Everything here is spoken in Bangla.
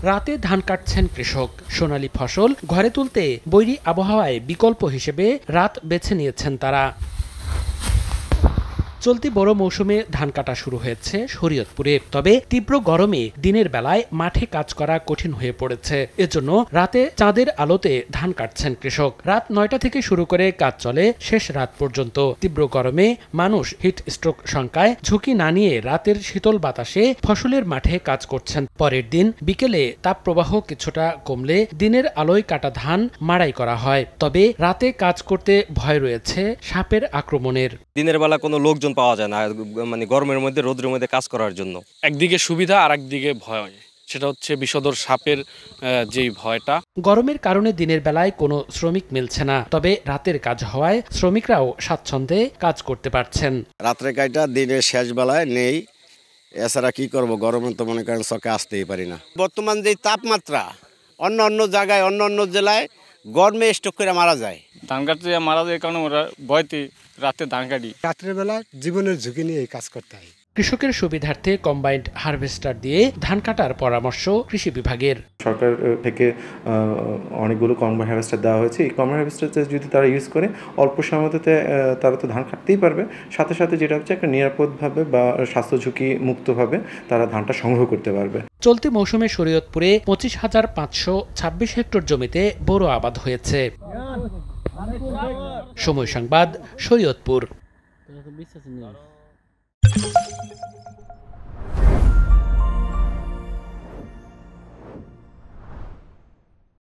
রাতে ধান কাটছেন কৃষক। সোনালী ফসল ঘরে তুলতে বৈরী আবহাওয়ায় বিকল্প হিসেবে রাত বেছে নিয়েছেন তারা। চলতি বড় মৌসুমে ধান কাটা শুরু হয়েছে শরীয়তপুরে। তবে তীব্র গরমে দিনের বেলায় মাঠে কাজ করা কঠিন হয়ে পড়েছে। এজন্য রাতে চাঁদের আলোতে ধান কাটছেন কৃষক। রাত ৯টা থেকে শুরু করে কাজ চলে শেষ রাত পর্যন্ত। তীব্র গরমে মানুষ হিট স্ট্রোক শঙ্কায় ঝুঁকি না নিয়ে রাতের শীতল বাতাসে ফসলের মাঠে কাজ করছেন। পরের দিন বিকেলে তাপপ্রবাহ কিছুটা কমলে দিনের আলোয় কাটা ধান মাড়াই করা হয়। তবে রাতে কাজ করতে ভয় রয়েছে সাপের আক্রমণের। দিনের বেলা কোনো লোকজন পাওয়া যায় না, মানে গরমের মধ্যে রোদের মধ্যে কাজ করার জন্য। একদিকে সুবিধা আর একদিকে ভয়, সেটা হচ্ছে বিষধর সাপের যেই ভয়টা। গরমের কারণে দিনের বেলায় কোনো শ্রমিক মিলছে না, তবে রাতের কাজ হওয়ায় শ্রমিকরাও স্বাচ্ছন্দ্যে কাজ করতে পারছেন। রাত্রে কাজটা দিনের শেষ বেলায় নেই, এছাড়া কি করব, গরমে তো মনে করেন চকে আসতেই পারি না। বর্তমান যে তাপমাত্রা অন্য জায়গায় অন্য জেলায় গরমে স্ট্রোক করে মারা যায়। ধান কাটতে মারা যায় কারণ ওরা ভয়তে রাতে ধান কাটি। রাত্রের বেলা জীবনের ঝুঁকি নিয়ে এই কাজ করতে হয়। কৃষকের সুবিধার্থে কম্বাইন্ড হারভেস্টার দিয়ে ধান কাটার পরামর্শ কৃষি বিভাগের। সরকার থেকে অনেকগুলো কম্বাইন্ড হারভেস্টার দেওয়া হয়েছে। এই কম্বাইন্ড হারভেস্টার যদি তারা ইউজ করে অল্প সময়তে তারা তো ধান কাটতেই পারবে, সাথে সাথে যেটা হচ্ছে একটা নিরাপদভাবে বা স্বাস্থ্য ঝুঁকি মুক্তভাবে তারা ধানটা সংগ্রহ করতে পারবে। চলতি মৌসুমে শরীয়তপুরে 25,526 হেক্টর জমিতে বোরো আবাদ হয়েছে। সময় সংবাদ, শরীয়তপুর।